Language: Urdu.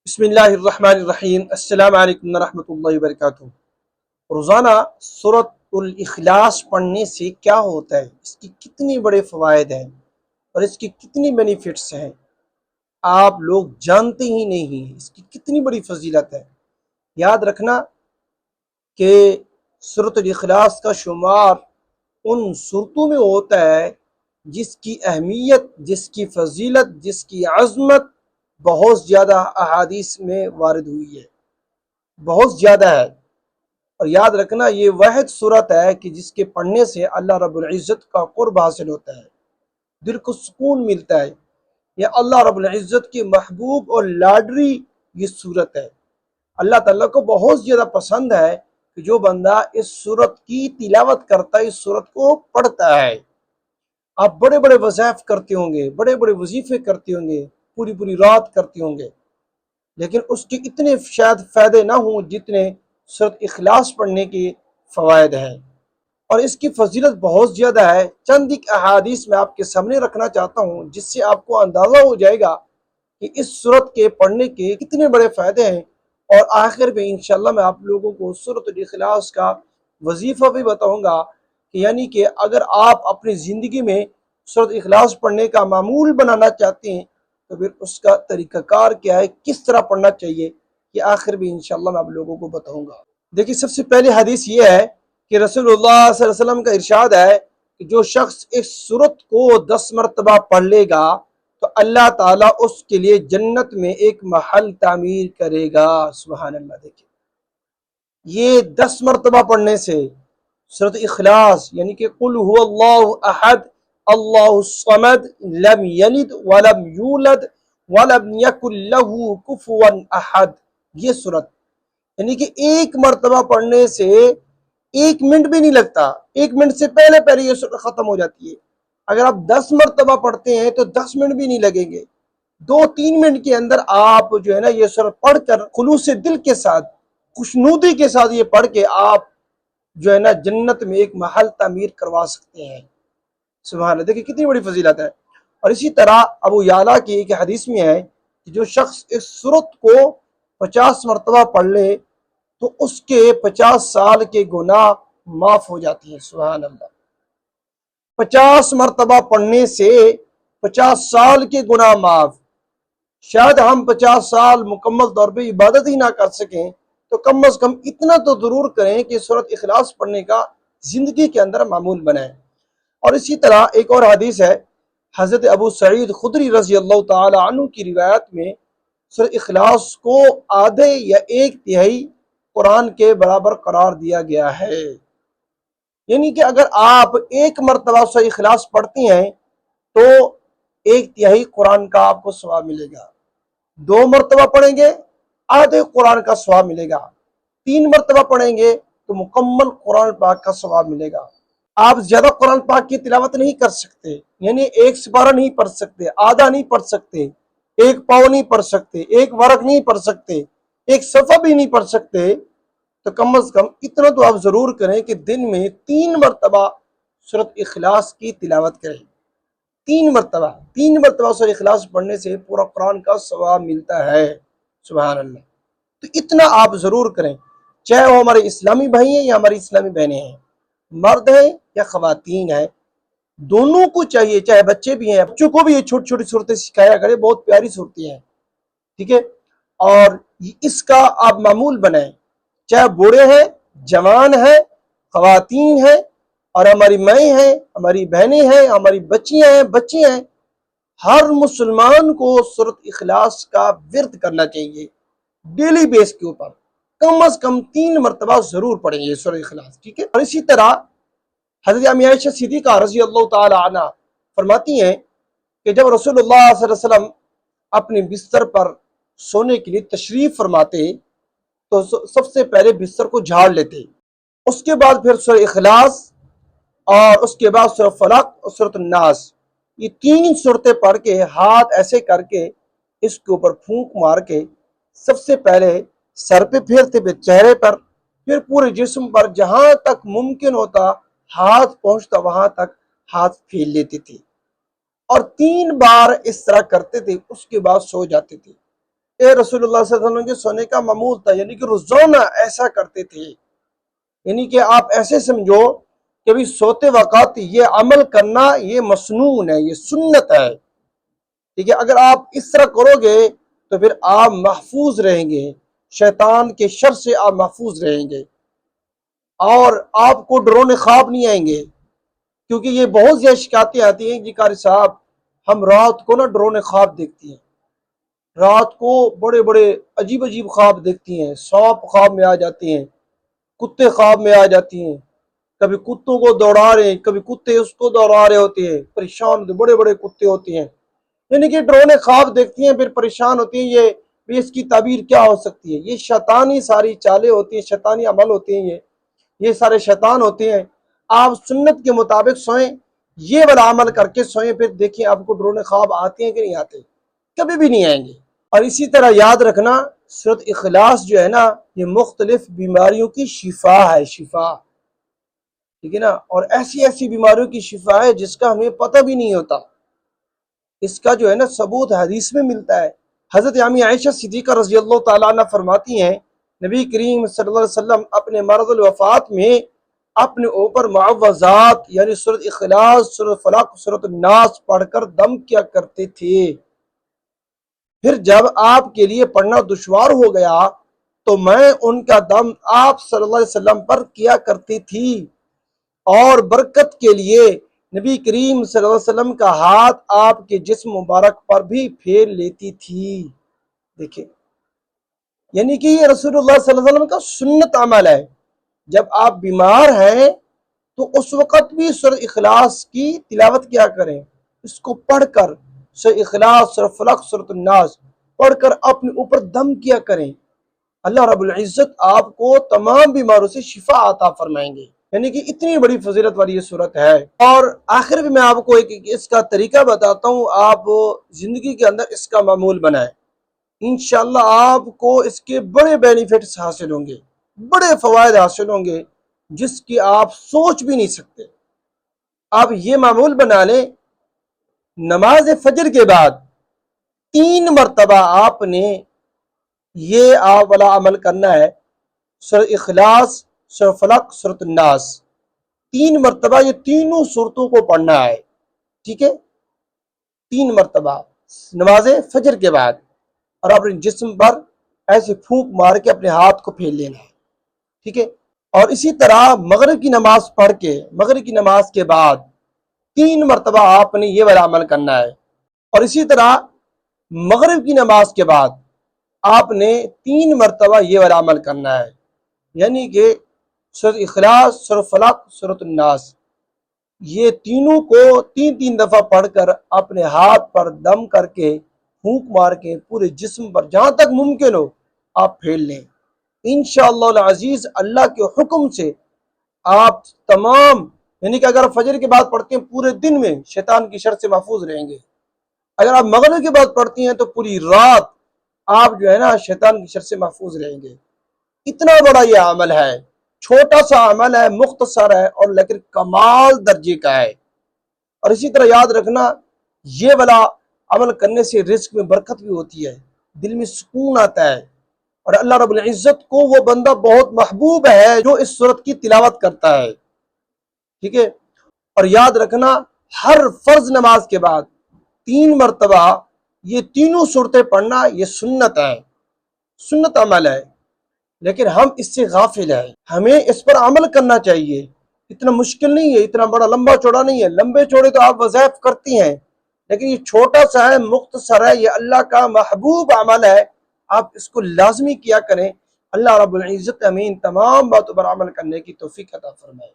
بسم اللہ الرحمن الرحیم۔ السلام علیکم ورحمۃ اللہ وبرکاتہ۔ روزانہ سورۃ الاخلاص پڑھنے سے کیا ہوتا ہے، اس کی کتنی بڑے فوائد ہیں اور اس کی کتنی بینیفٹس ہیں، آپ لوگ جانتے ہی نہیں ہیں اس کی کتنی بڑی فضیلت ہے۔ یاد رکھنا کہ سورۃ الاخلاص کا شمار ان صورتوں میں ہوتا ہے جس کی اہمیت، جس کی فضیلت، جس کی عظمت بہت زیادہ احادیث میں وارد ہوئی ہے، بہت زیادہ ہے۔ اور یاد رکھنا یہ واحد صورت ہے کہ جس کے پڑھنے سے اللہ رب العزت کا قرب حاصل ہوتا ہے، دل کو سکون ملتا ہے۔ یہ اللہ رب العزت کی محبوب اور لاڈلی یہ صورت ہے۔ اللہ تعالیٰ کو بہت زیادہ پسند ہے کہ جو بندہ اس صورت کی تلاوت کرتا ہے، اس صورت کو پڑھتا ہے۔ آپ بڑے بڑے وظائف کرتے ہوں گے، بڑے بڑے وظیفے کرتے ہوں گے، پوری پوری رات کرتے ہوں گے، لیکن اس کے اتنے شاید فائدے نہ ہوں جتنے سورۃ اخلاص پڑھنے کے فوائد ہیں، اور اس کی فضیلت بہت زیادہ ہے۔ چند ایک احادیث میں آپ کے سامنے رکھنا چاہتا ہوں جس سے آپ کو اندازہ ہو جائے گا کہ اس سورت کے پڑھنے کے کتنے بڑے فائدے ہیں، اور آخر میں انشاءاللہ میں آپ لوگوں کو سورۃ الاخلاص کا وظیفہ بھی بتاؤں گا کہ یعنی کہ اگر آپ اپنی زندگی میں سورۃ اخلاص پڑھنے کا معمول بنانا چاہتے ہیں تو پھر اس کا طریقہ کار کیا ہے، کس طرح پڑھنا چاہیے، یہ آخر بھی انشاءاللہ میں آپ لوگوں کو بتاؤں گا۔ دیکھیے سب سے پہلی حدیث یہ ہے کہ رسول اللہ صلی اللہ علیہ وسلم کا ارشاد ہے کہ جو شخص اس سورت کو 10 مرتبہ پڑھ لے گا تو اللہ تعالیٰ اس کے لیے جنت میں ایک محل تعمیر کرے گا۔ سبحان اللہ۔ دیکھیں یہ 10 مرتبہ پڑھنے سے سورۃ اخلاص یعنی کہ قل هو اللہ احد اللہ الصمد لم یلد ولم یولد ولم یکن له کفوا احد، یہ سورت یعنی کہ ایک مرتبہ پڑھنے سے 1 منٹ بھی نہیں لگتا، 1 منٹ سے پہلے پہلے یہ سورت ختم ہو جاتی ہے۔ اگر آپ 10 مرتبہ پڑھتے ہیں تو 10 منٹ بھی نہیں لگیں گے، 2-3 منٹ کے اندر آپ جو ہے نا یہ سورت پڑھ کر خلوص دل کے ساتھ، خوشنودی کے ساتھ یہ پڑھ کے آپ جو ہے نا جنت میں ایک محل تعمیر کروا سکتے ہیں۔ سبحان اللہ، دیکھیں کتنی بڑی فضیلت ہے۔ اور اسی طرح ابو یعلا کی ایک حدیث میں ہے کہ جو شخص اس سورت کو 50 مرتبہ پڑھ لے تو اس کے 50 سال کے گناہ معاف ہو جاتے ہیں۔ سبحان اللہ، 50 مرتبہ پڑھنے سے 50 سال کے گناہ معاف۔ شاید ہم 50 سال مکمل طور پہ عبادت ہی نہ کر سکیں تو کم از کم اتنا تو ضرور کریں کہ سورۃ اخلاص پڑھنے کا زندگی کے اندر معمول بنائیں۔ اور اسی طرح ایک اور حدیث ہے حضرت ابو سعید خدری رضی اللہ تعالی عنہ کی روایت میں سورۃ اخلاص کو آدھے یا 1/3 قرآن کے برابر قرار دیا گیا ہے، یعنی کہ اگر آپ 1 مرتبہ سورۃ اخلاص پڑھتی ہیں تو 1/3 قرآن کا آپ کو ثواب ملے گا، 2 مرتبہ پڑھیں گے آدھے قرآن کا ثواب ملے گا، 3 مرتبہ پڑھیں گے تو مکمل قرآن پاک کا ثواب ملے گا۔ آپ زیادہ قرآن پاک کی تلاوت نہیں کر سکتے، یعنی 1 سپارہ نہیں پڑھ سکتے، آدھا نہیں پڑھ سکتے، 1 پاؤں نہیں پڑھ سکتے، 1 ورق نہیں پڑھ سکتے، 1 صفحہ بھی نہیں پڑھ سکتے، تو کم از کم اتنا تو آپ ضرور کریں کہ دن میں 3 مرتبہ سورۃ اخلاص کی تلاوت کریں۔ 3 مرتبہ سورۃ اخلاص پڑھنے سے پورا قرآن کا ثواب ملتا ہے۔ سبحان اللہ، تو اتنا آپ ضرور کریں، چاہے وہ ہمارے اسلامی بھائی ہیں یا ہماری اسلامی بہنیں ہیں، مرد ہیں یا خواتین ہیں، دونوں کو چاہیے، چاہے بچے بھی ہیں، بچوں کو بھی یہ چھوٹی چھوٹی صورتیں سکھایا کرے، بہت پیاری صورتیں ہیں، ٹھیک ہے۔ اور اس کا آپ معمول بنائیں، چاہے بوڑھے ہیں، جوان ہیں، خواتین ہیں، اور ہماری مائیں ہیں، ہماری بہنیں ہیں، ہماری بچیاں ہیں، بچے ہیں، ہر مسلمان کو سورۃ اخلاص کا ورد کرنا چاہیے ڈیلی بیس کے اوپر، کم از کم 3 مرتبہ ضرور پڑھیں گے سورۃ اخلاص، ٹھیک ہے۔ اور اسی طرح حضرت امی عائشہ صدیقہ رضی اللہ تعالی عنہ فرماتی ہیں کہ جب رسول اللہ صلی اللہ علیہ وسلم اپنے بستر پر سونے کے لیے تشریف فرماتے تو سب سے پہلے بستر کو جھاڑ لیتے، اس کے بعد پھر سورۃ اخلاص، اور اس کے بعد سورۃ فلق اور سورۃ الناس، یہ 3 صورتیں پڑھ کے ہاتھ ایسے کر کے اس کے اوپر پھونک مار کے سب سے پہلے سر پہ پھیرتے، پھر چہرے پر، پھر پورے جسم پر، جہاں تک ممکن ہوتا ہاتھ پہنچتا وہاں تک ہاتھ پھیر لیتے تھے، اور 3 بار اس طرح کرتے تھے، اس کے بعد سو جاتے تھے۔ یہ رسول اللہ صلی اللہ علیہ وسلم کے سونے کا معمول تھا، یعنی کہ روزانہ ایسا کرتے تھے۔ یعنی کہ آپ ایسے سمجھو کہ بھی سوتے وقت یہ عمل کرنا یہ مسنون ہے، یہ سنت ہے، ٹھیک ہے۔ اگر آپ اس طرح کرو گے تو پھر آپ محفوظ رہیں گے، شیطان کے شر سے آپ محفوظ رہیں گے، اور آپ کو ڈرون خواب نہیں آئیں گے، کیونکہ یہ بہت زیادہ شکایتیں آتی ہیں جی قاری صاحب، ہم رات کو نا ڈرون خواب دیکھتی ہیں، رات کو بڑے بڑے عجیب عجیب خواب دیکھتی ہیں، سانپ خواب میں آ جاتے ہیں، کتے خواب میں آ جاتی ہیں، کبھی کتوں کو دوڑا رہے ہیں، کبھی کتے اس کو دوڑا رہے ہوتے ہیں، پریشان ہوتے، بڑے بڑے کتے ہوتے ہیں، یعنی کہ ڈرون خواب دیکھتی ہیں، پھر پریشان ہوتی ہیں، یہ بھی اس کی تعبیر کیا ہو سکتی ہے؟ یہ شیطانی ساری چالیں ہوتی ہیں، شیطانی عمل ہوتے ہیں، یہ سارے شیطان ہوتے ہیں۔ آپ سنت کے مطابق سوئیں، یہ والا عمل کر کے سوئیں، پھر دیکھیں آپ کو ڈرون خواب آتے ہیں کہ نہیں آتے، کبھی بھی نہیں آئیں گے۔ اور اسی طرح یاد رکھنا سورۃ اخلاص جو ہے نا، یہ مختلف بیماریوں کی شفا ہے، شفا، ٹھیک ہے نا، اور ایسی ایسی بیماریوں کی شفا ہے جس کا ہمیں پتہ بھی نہیں ہوتا، اس کا جو ہے نا ثبوت حدیث میں ملتا ہے۔ حضرت امی عائشہ صدیقہ رضی اللہ تعالیٰ عنہ فرماتی ہیں، نبی کریم صلی اللہ علیہ وسلم اپنے مرض الوفات میں اپنے اوپر معوذات یعنی سورۃ اخلاص، سورۃ فلق، سورۃ الناس پڑھ کر دم کیا کرتے تھے۔ پھر جب آپ کے لیے پڑھنا دشوار ہو گیا تو میں ان کا دم آپ صلی اللہ علیہ وسلم پر کیا کرتی تھی، اور برکت کے لیے نبی کریم صلی اللہ علیہ وسلم کا ہاتھ آپ کے جسم مبارک پر بھی پھیر لیتی تھی۔ دیکھیں، یعنی کہ یہ رسول اللہ صلی اللہ علیہ وسلم کا سنت عمل ہے۔ جب آپ بیمار ہیں تو اس وقت بھی سورۃ اخلاص کی تلاوت کیا کریں، اس کو پڑھ کر سورۃ اخلاص، سورۃ فلق، سورۃ الناس پڑھ کر اپنے اوپر دم کیا کریں، اللہ رب العزت آپ کو تمام بیماروں سے شفا عطا فرمائیں گے۔ یعنی کہ اتنی بڑی فضیلت والی یہ صورت ہے۔ اور آخر میں آپ کو ایک اس کا طریقہ بتاتا ہوں، آپ زندگی کے اندر اس کا معمول بنائیں، انشاءاللہ آپ کو اس کے بڑے بینیفٹس حاصل ہوں گے، بڑے فوائد حاصل ہوں گے جس کی آپ سوچ بھی نہیں سکتے۔ آپ یہ معمول بنا لیں، نماز فجر کے بعد 3 مرتبہ آپ نے یہ آپ والا عمل کرنا ہے، سورۃ اخلاص، سورۃ فلق، سورۃ الناس، 3 مرتبہ یہ تینوں صورتوں کو پڑھنا ہے، ٹھیک ہے، 3 مرتبہ نماز فجر کے بعد، اور اپنے جسم پر ایسے پھونک مار کے اپنے ہاتھ کو پھیر لینا ہے، ٹھیک ہے۔ اور اسی طرح مغرب کی نماز پڑھ کے، مغرب کی نماز کے بعد 3 مرتبہ آپ نے یہ والا عمل کرنا ہے، اور اسی طرح مغرب کی نماز کے بعد آپ نے 3 مرتبہ یہ والا عمل کرنا ہے، یعنی کہ سورۃ اخلاص، سورۃ فلق، سورۃ الناس، یہ تینوں کو 3 دفعہ پڑھ کر اپنے ہاتھ پر دم کر کے پھونک مار کے پورے جسم پر جہاں تک ممکن ہو آپ پھیر لیں۔ انشاءاللہ العزیز اللہ کے حکم سے آپ تمام، یعنی کہ اگر فجر کے بعد پڑھتے ہیں پورے دن میں شیطان کی شر سے محفوظ رہیں گے، اگر آپ مغرب کے بعد پڑھتی ہیں تو پوری رات آپ جو ہے نا شیطان کی شر سے محفوظ رہیں گے۔ اتنا بڑا یہ عمل ہے، چھوٹا سا عمل ہے، مختصر ہے، اور لیکن کمال درجے کا ہے۔ اور اسی طرح یاد رکھنا یہ والا عمل کرنے سے رزق میں برکت بھی ہوتی ہے، دل میں سکون آتا ہے، اور اللہ رب العزت کو وہ بندہ بہت محبوب ہے جو اس صورت کی تلاوت کرتا ہے، ٹھیک ہے۔ اور یاد رکھنا ہر فرض نماز کے بعد 3 مرتبہ یہ تینوں صورتیں پڑھنا یہ سنت ہے، سنت عمل ہے، لیکن ہم اس سے غافل ہیں، ہمیں اس پر عمل کرنا چاہیے۔ اتنا مشکل نہیں ہے، اتنا بڑا لمبا چوڑا نہیں ہے، لمبے چوڑے تو آپ وظائف کرتی ہیں، لیکن یہ چھوٹا سا ہے، مختصر ہے، یہ اللہ کا محبوب عمل ہے، آپ اس کو لازمی کیا کریں۔ اللہ رب العزت امین تمام باتوں پر عمل کرنے کی توفیق عطا فرمائے۔